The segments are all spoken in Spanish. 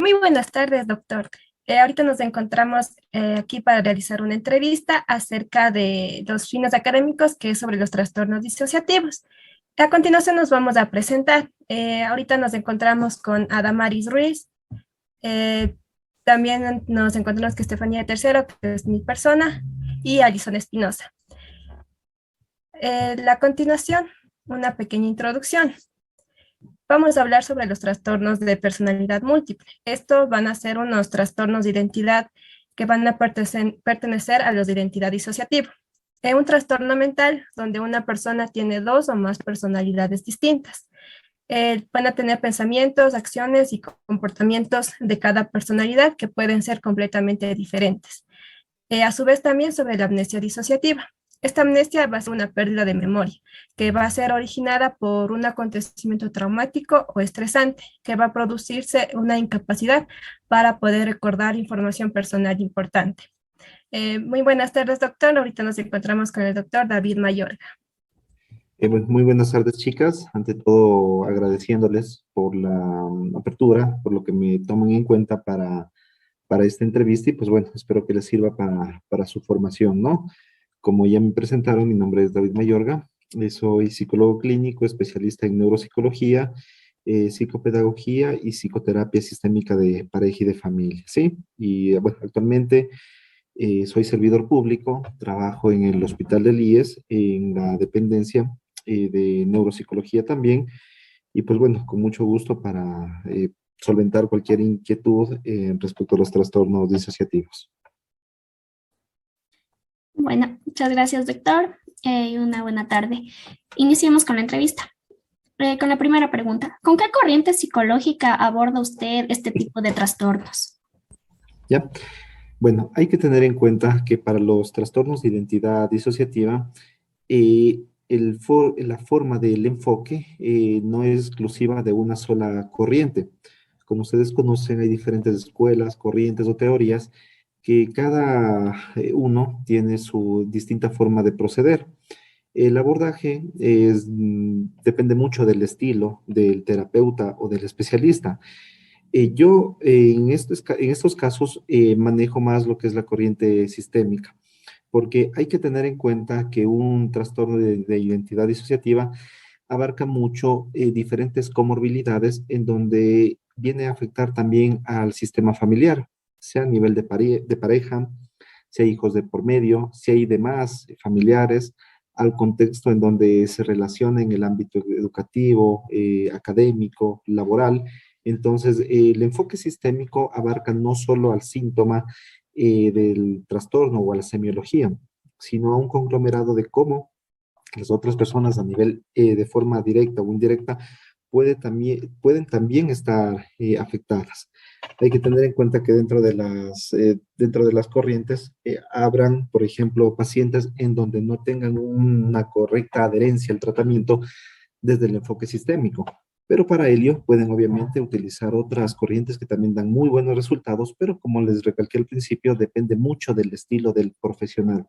Muy buenas tardes, doctor. Ahorita nos encontramos aquí para realizar una entrevista acerca de los fines académicos, que es sobre los trastornos disociativos. A continuación nos vamos a presentar. Ahorita nos encontramos con Adamaris Ruiz. Eh, También nos encontramos con Estefanía Tercero, que es mi persona, y Alison Espinosa. A continuación, una pequeña introducción. Vamos a hablar sobre los trastornos de personalidad múltiple. Estos van a ser unos trastornos de identidad que van a pertenecer a los de identidad disociativa. Es un trastorno mental donde una persona tiene dos o más personalidades distintas. Van a tener pensamientos, acciones y comportamientos de cada personalidad que pueden ser completamente diferentes. A su vez también sobre la amnesia disociativa. Esta amnesia va a ser una pérdida de memoria, que va a ser originada por un acontecimiento traumático o estresante, que va a producirse una incapacidad para poder recordar información personal importante. Muy buenas tardes, doctor. Ahorita nos encontramos con el doctor David Mayorga. Muy buenas tardes, chicas. Ante todo, agradeciéndoles por la apertura, por lo que me toman en cuenta para esta entrevista y pues bueno, espero que les sirva para su formación, ¿no? Como ya me presentaron, mi nombre es David Mayorga, soy psicólogo clínico, especialista en neuropsicología, psicopedagogía y psicoterapia sistémica de pareja y de familia, ¿sí? Y bueno, actualmente soy servidor público, trabajo en el Hospital del IES, en la dependencia de neuropsicología también, y pues bueno, con mucho gusto para solventar cualquier inquietud respecto a los trastornos disociativos. Bueno, muchas gracias, doctor, y una buena tarde. Iniciemos con la entrevista. Con la primera pregunta, ¿con qué corriente psicológica aborda usted este tipo de trastornos? ¿Ya? Bueno, hay que tener en cuenta que para los trastornos de identidad disociativa, la forma del enfoque no es exclusiva de una sola corriente. Como ustedes conocen, hay diferentes escuelas, corrientes o teorías que cada uno tiene su distinta forma de proceder. El abordaje depende mucho del estilo del terapeuta o del especialista. Yo en estos casos manejo más lo que es la corriente sistémica, porque hay que tener en cuenta que un trastorno de identidad disociativa abarca mucho diferentes comorbilidades en donde viene a afectar también al sistema familiar, sea a nivel de pareja, si hay hijos de por medio, si hay demás familiares, al contexto en donde se relaciona en el ámbito educativo, académico, laboral. Entonces, el enfoque sistémico abarca no solo al síntoma del trastorno o a la semiología, sino a un conglomerado de cómo las otras personas a nivel de forma directa o indirecta pueden también estar afectadas. Hay que tener en cuenta que dentro de las corrientes habrán, por ejemplo, pacientes en donde no tengan una correcta adherencia al tratamiento desde el enfoque sistémico. Pero para ello pueden obviamente utilizar otras corrientes que también dan muy buenos resultados, pero como les recalqué al principio, depende mucho del estilo del profesional.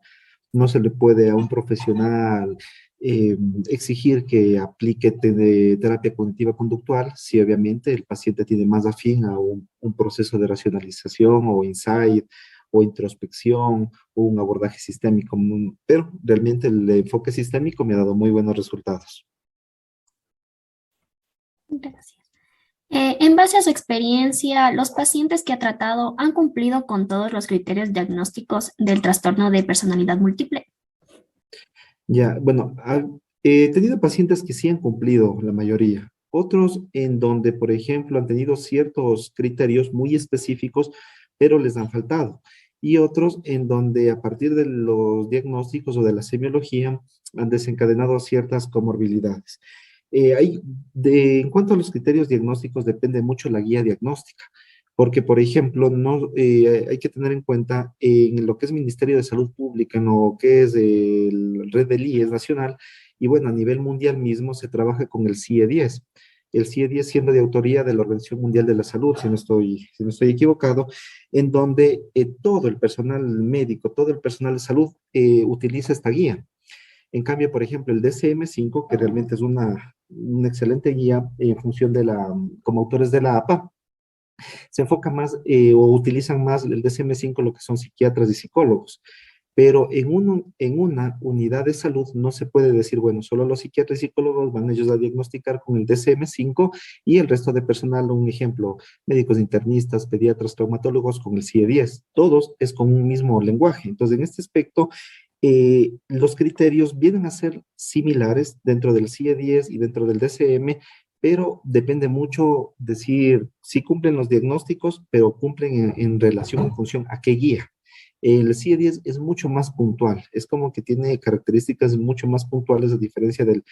No se le puede a un profesional eh, exigir que aplique terapia cognitiva conductual si obviamente el paciente tiene más afín a un proceso de racionalización o insight o introspección o un abordaje sistémico, pero realmente el enfoque sistémico me ha dado muy buenos resultados. Gracias. En base a su experiencia, ¿los pacientes que ha tratado han cumplido con todos los criterios diagnósticos del trastorno de personalidad múltiple? Ya, bueno, he tenido pacientes que sí han cumplido la mayoría, otros en donde, por ejemplo, han tenido ciertos criterios muy específicos, pero les han faltado, y otros en donde a partir de los diagnósticos o de la semiología han desencadenado ciertas comorbilidades. En cuanto a los criterios diagnósticos, depende mucho la guía diagnóstica, porque, por ejemplo, no, hay que tener en cuenta en lo que es Ministerio de Salud Pública, en lo que es el red del IES nacional, y bueno, a nivel mundial mismo se trabaja con el CIE-10. El CIE-10 siendo de autoría de la Organización Mundial de la Salud, si no estoy equivocado, en donde todo el personal médico, todo el personal de salud utiliza esta guía. En cambio, por ejemplo, el DSM-5, que realmente es una excelente guía en función como autores de la APA, se enfoca más o utilizan más el DSM-5 lo que son psiquiatras y psicólogos. Pero en una unidad de salud no se puede decir, bueno, solo los psiquiatras y psicólogos van ellos a diagnosticar con el DSM-5 y el resto de personal, un ejemplo, médicos internistas, pediatras, traumatólogos con el CIE-10. Todos es con un mismo lenguaje. Entonces, en este aspecto, los criterios vienen a ser similares dentro del CIE-10 y dentro del DSM, pero depende mucho decir si cumplen los diagnósticos, pero cumplen en relación, en función a qué guía. El CIE-10 es mucho más puntual, es como que tiene características mucho más puntuales a diferencia del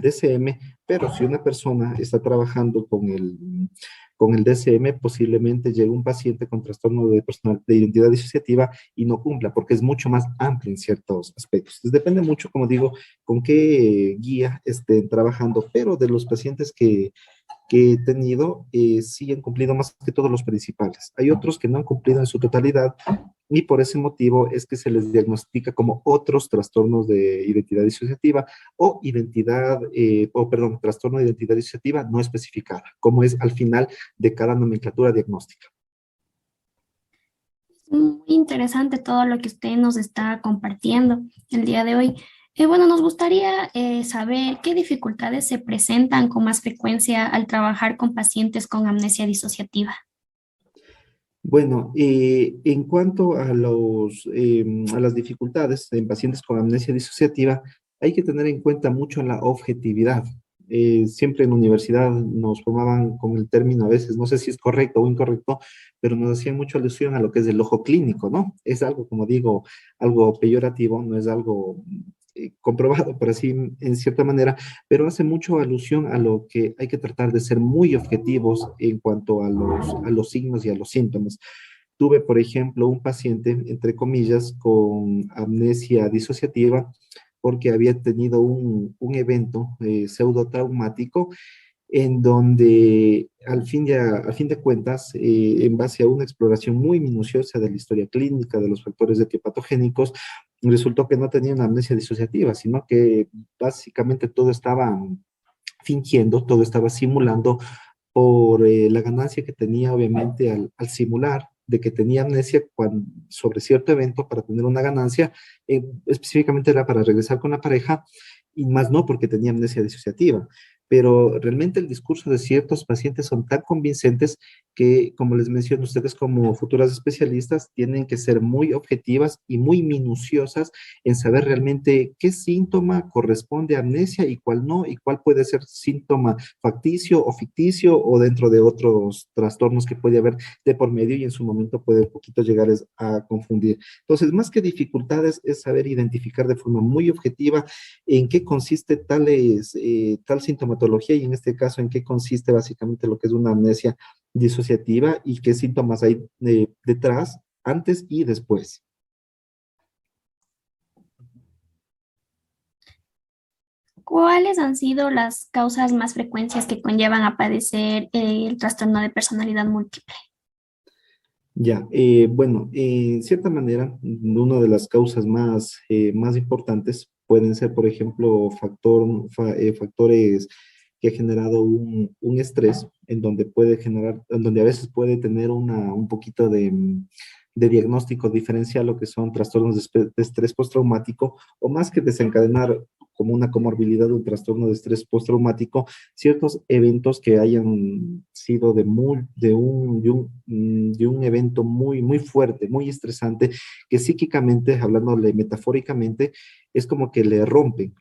DSM, pero si una persona está trabajando con el DSM, posiblemente llegue un paciente con trastorno de identidad disociativa y no cumpla, porque es mucho más amplio en ciertos aspectos. Entonces, depende mucho, como digo, con qué guía estén trabajando, pero de los pacientes que he tenido, sí han cumplido más que todos los principales. Hay otros que no han cumplido en su totalidad y por ese motivo es que se les diagnostica como otros trastornos de identidad disociativa o perdón, trastorno de identidad disociativa no especificada, como es al final de cada nomenclatura diagnóstica. Muy interesante todo lo que usted nos está compartiendo el día de hoy. Bueno, nos gustaría saber qué dificultades se presentan con más frecuencia al trabajar con pacientes con amnesia disociativa. Bueno, en cuanto a a las dificultades en pacientes con amnesia disociativa, hay que tener en cuenta mucho la objetividad. Siempre en la universidad nos formaban con el término, a veces, no sé si es correcto o incorrecto, pero nos hacían mucho alusión a lo que es el ojo clínico, ¿no? Es algo, como digo, algo peyorativo, no es algo comprobado, por así, en cierta manera, pero hace mucho alusión a lo que hay que tratar de ser muy objetivos en cuanto a a los signos y a los síntomas. Tuve, por ejemplo, un paciente, entre comillas, con amnesia disociativa porque había tenido un evento pseudotraumático en donde al fin de cuentas, en base a una exploración muy minuciosa de la historia clínica, de los factores etiopatogénicos, resultó que no tenía una amnesia disociativa, sino que básicamente todo estaba fingiendo, todo estaba simulando por la ganancia que tenía obviamente al simular de que tenía amnesia sobre cierto evento para tener una ganancia, específicamente era para regresar con la pareja, y más no porque tenía amnesia disociativa. Pero realmente el discurso de ciertos pacientes son tan convincentes que, como les menciono, ustedes como futuras especialistas tienen que ser muy objetivas y muy minuciosas en saber realmente qué síntoma corresponde a amnesia y cuál no, y cuál puede ser síntoma facticio o ficticio o dentro de otros trastornos que puede haber de por medio y en su momento puede un poquito llegar a confundir. Entonces, más que dificultades es saber identificar de forma muy objetiva en qué consiste tal sintomatología y en este caso en qué consiste básicamente lo que es una amnesia disociativa y qué síntomas hay detrás, antes y después. ¿Cuáles han sido las causas más frecuentes que conllevan a padecer el trastorno de personalidad múltiple? Ya, bueno, en cierta manera, una de las causas más importantes pueden ser, por ejemplo, factores que ha generado un estrés en donde en donde a veces puede tener un poquito de diagnóstico diferencial, lo que son trastornos de estrés postraumático, o más que desencadenar como una comorbilidad de un trastorno de estrés postraumático, ciertos eventos que hayan sido de un evento muy fuerte, muy estresante, que psíquicamente, hablándole metafóricamente, es como que le rompen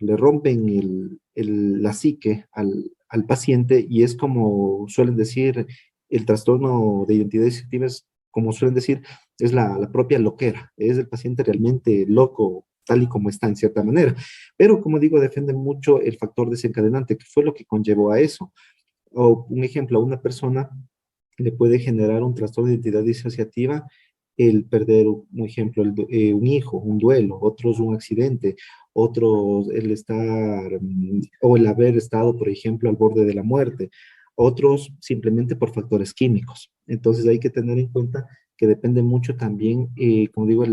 la psique al paciente y es como suelen decir, el trastorno de identidad disociativa es, como suelen decir, es la propia loquera, es el paciente realmente loco, tal y como está en cierta manera. Pero como digo, defiende mucho el factor desencadenante, que fue lo que conllevó a eso. O un ejemplo, a una persona le puede generar un trastorno de identidad disociativa el perder, un ejemplo, un hijo, un duelo, otros un accidente, otros el estar o el haber estado, por ejemplo, al borde de la muerte, otros simplemente por factores químicos. Entonces hay que tener en cuenta que depende mucho también, como digo,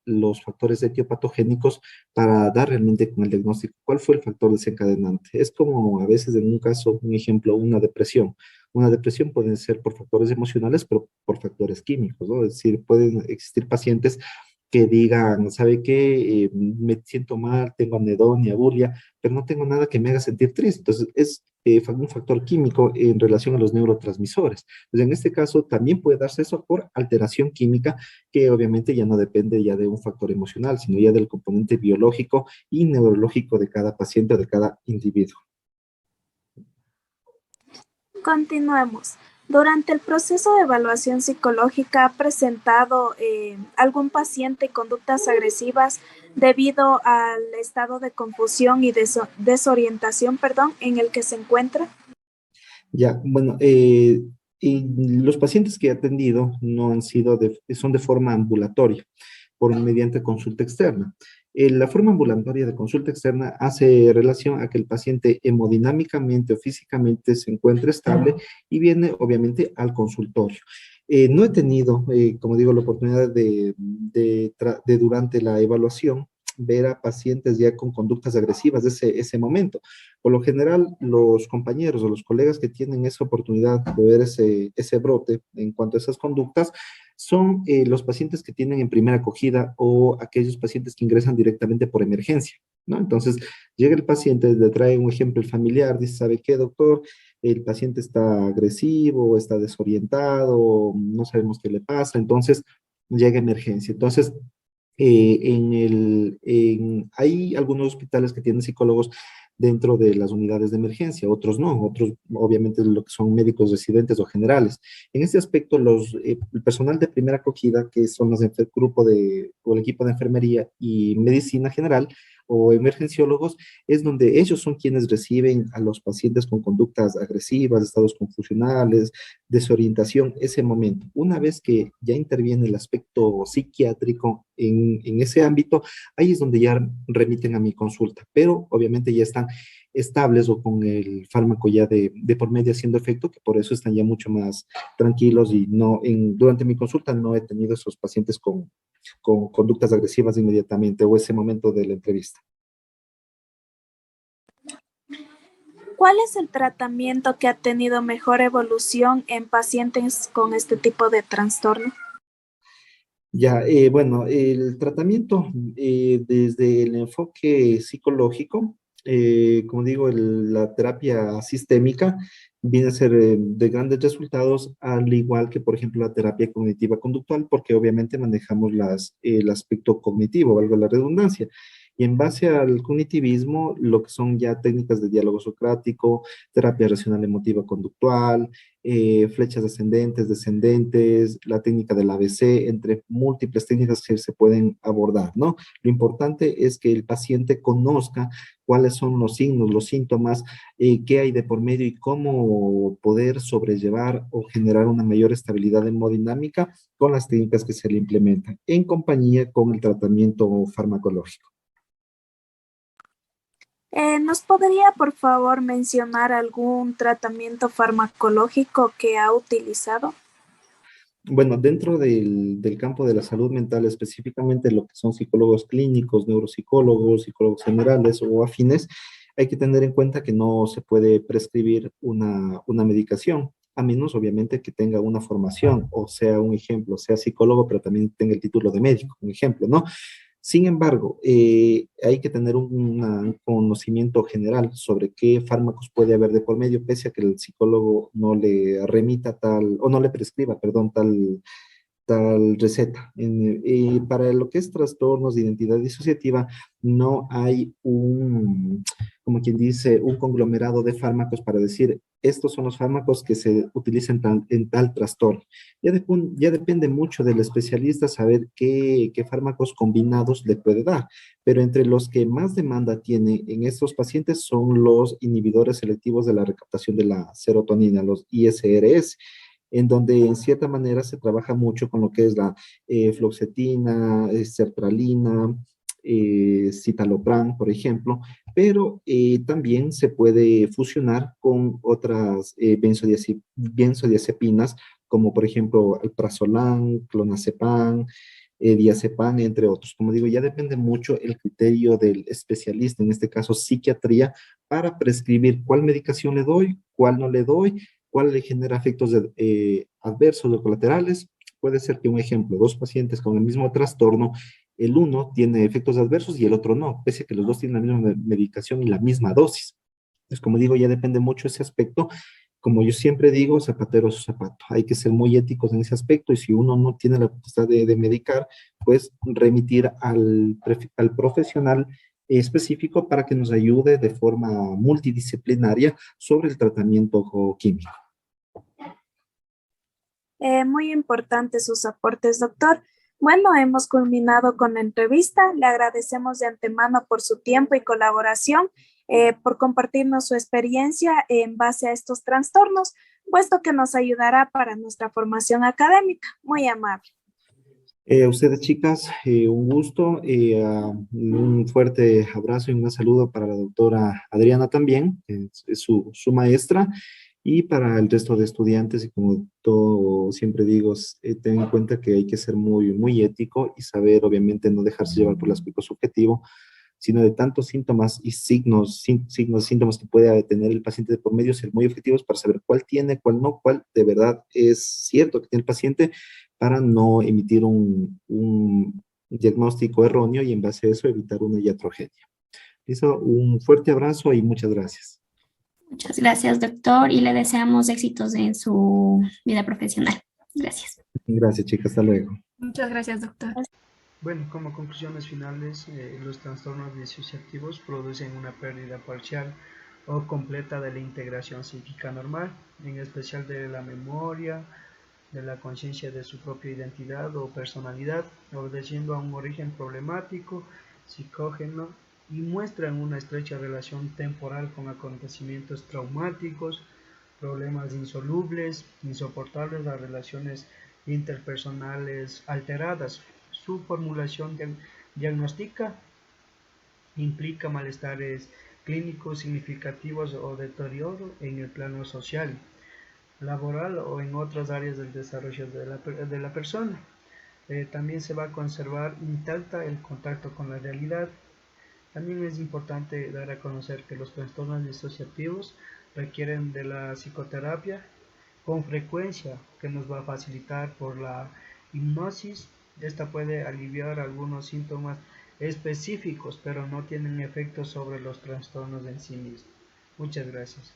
los factores etiopatogénicos para dar realmente con el diagnóstico cuál fue el factor desencadenante. Es como a veces en un caso, un ejemplo, una depresión. Una depresión puede ser por factores emocionales, pero por factores químicos, ¿no? Es decir, pueden existir pacientes que digan, ¿sabe qué? Me siento mal, tengo anedonia, bulia, pero no tengo nada que me haga sentir triste. Entonces, es un factor químico en relación a los neurotransmisores. Entonces, en este caso, también puede darse eso por alteración química, que obviamente ya no depende ya de un factor emocional, sino ya del componente biológico y neurológico de cada paciente o de cada individuo. Continuemos. Durante el proceso de evaluación psicológica, ¿ha presentado algún paciente conductas agresivas debido al estado de confusión y desorientación, en el que se encuentra? Ya, bueno, y los pacientes que he atendido no han sido son de forma ambulatoria, mediante consulta externa. La forma ambulatoria de consulta externa hace relación a que el paciente hemodinámicamente o físicamente se encuentre estable y viene obviamente al consultorio. No he tenido, como digo, la oportunidad de durante la evaluación ver a pacientes ya con conductas agresivas de ese momento. Por lo general, los compañeros o los colegas que tienen esa oportunidad de ver ese brote en cuanto a esas conductas son los pacientes que tienen en primera acogida o aquellos pacientes que ingresan directamente por emergencia, ¿no? Entonces, llega el paciente, le trae un ejemplo el familiar, dice, ¿sabe qué, doctor? El paciente está agresivo, está desorientado, no sabemos qué le pasa, entonces llega emergencia. Entonces, hay algunos hospitales que tienen psicólogos dentro de las unidades de emergencia, otros no, otros obviamente lo que son médicos residentes o generales. En este aspecto, el personal de primera acogida, que son o el equipo de enfermería y medicina general, o emergenciólogos, es donde ellos son quienes reciben a los pacientes con conductas agresivas, estados confusionales, desorientación, ese momento. Una vez que ya interviene el aspecto psiquiátrico en ese ámbito, ahí es donde ya remiten a mi consulta, pero obviamente ya están estables o con el fármaco ya de por medio haciendo efecto, que por eso están ya mucho más tranquilos y durante mi consulta no he tenido esos pacientes con conductas agresivas inmediatamente o ese momento de la entrevista. ¿Cuál es el tratamiento que ha tenido mejor evolución en pacientes con este tipo de trastorno? Ya, bueno, el tratamiento desde el enfoque psicológico, como digo, la terapia sistémica viene a ser de grandes resultados, al igual que, por ejemplo, la terapia cognitiva conductual, porque obviamente manejamos el aspecto cognitivo, valga la redundancia. Y en base al cognitivismo, lo que son ya técnicas de diálogo socrático, terapia racional emotiva conductual, flechas ascendentes, descendentes, la técnica del ABC, entre múltiples técnicas que se pueden abordar, ¿no? Lo importante es que el paciente conozca cuáles son los signos, los síntomas, qué hay de por medio y cómo poder sobrellevar o generar una mayor estabilidad hemodinámica con las técnicas que se le implementan, en compañía con el tratamiento farmacológico. ¿Nos podría, por favor, mencionar algún tratamiento farmacológico que ha utilizado? Bueno, dentro del campo de la salud mental, específicamente lo que son psicólogos clínicos, neuropsicólogos, psicólogos generales o afines, hay que tener en cuenta que no se puede prescribir una medicación, a menos obviamente que tenga una formación o sea un ejemplo, sea psicólogo, pero también tenga el título de médico, un ejemplo, ¿no? Sin embargo, hay que tener un conocimiento general sobre qué fármacos puede haber de por medio, pese a que el psicólogo no le remita o no le prescriba, perdón, tal receta. Para lo que es trastornos de identidad disociativa, no hay como quien dice, un conglomerado de fármacos para decir, estos son los fármacos que se utilizan en tal trastorno. Ya depende mucho del especialista saber qué fármacos combinados le puede dar, pero entre los que más demanda tiene en estos pacientes son los inhibidores selectivos de la recaptación de la serotonina, los ISRS, en donde en cierta manera se trabaja mucho con lo que es la fluoxetina, sertralina, citalopram, por ejemplo, pero también se puede fusionar con otras benzodiazepinas, como por ejemplo alprazolam, clonazepam, diazepam, entre otros. Como digo, ya depende mucho el criterio del especialista, en este caso psiquiatría, para prescribir cuál medicación le doy, cuál no le doy, cuál le genera efectos adversos o colaterales. Puede ser que un ejemplo, dos pacientes con el mismo trastorno, el uno tiene efectos adversos y el otro no, pese a que los dos tienen la misma medicación y la misma dosis. Entonces, como digo, ya depende mucho ese aspecto. Como yo siempre digo, zapatero a su zapato. Hay que ser muy éticos en ese aspecto y si uno no tiene la potestad de medicar, pues remitir al profesional específico para que nos ayude de forma multidisciplinaria sobre el tratamiento químico. Muy importantes sus aportes, doctor. Bueno, hemos culminado con la entrevista. Le agradecemos de antemano por su tiempo y colaboración, por compartirnos su experiencia en base a estos trastornos, puesto que nos ayudará para nuestra formación académica. Muy amable. A ustedes, chicas, un gusto, un fuerte abrazo y un saludo para la doctora Adriana también, que es su maestra, y para el resto de estudiantes. Y como todo siempre digo, ten en cuenta que hay que ser muy ético y saber, obviamente, no dejarse llevar por el aspecto subjetivo, sino de tantos síntomas y síntomas que pueda tener el paciente de por medio, ser muy objetivos para saber cuál tiene, cuál no, cuál de verdad es cierto que tiene el paciente, para no emitir un diagnóstico erróneo y en base a eso evitar una iatrogenia. Listo, un fuerte abrazo y muchas gracias. Muchas gracias, doctor, y le deseamos éxitos en su vida profesional. Gracias. Gracias, chicas, hasta luego. Muchas gracias, doctor. Bueno, como conclusiones finales, los trastornos disociativos producen una pérdida parcial o completa de la integración psíquica normal, en especial de la memoria, de la conciencia de su propia identidad o personalidad, obedeciendo a un origen problemático, psicógeno, y muestran una estrecha relación temporal con acontecimientos traumáticos, problemas insolubles, insoportables, las relaciones interpersonales alteradas. Su formulación diagnóstica implica malestares clínicos significativos o deterioro en el plano social, laboral o en otras áreas del desarrollo de la persona. También se va a conservar intacta el contacto con la realidad. También es importante dar a conocer que los trastornos disociativos requieren de la psicoterapia con frecuencia, que nos va a facilitar por la hipnosis. Esta puede aliviar algunos síntomas específicos, pero no tienen efectos sobre los trastornos en sí mismos. Muchas gracias.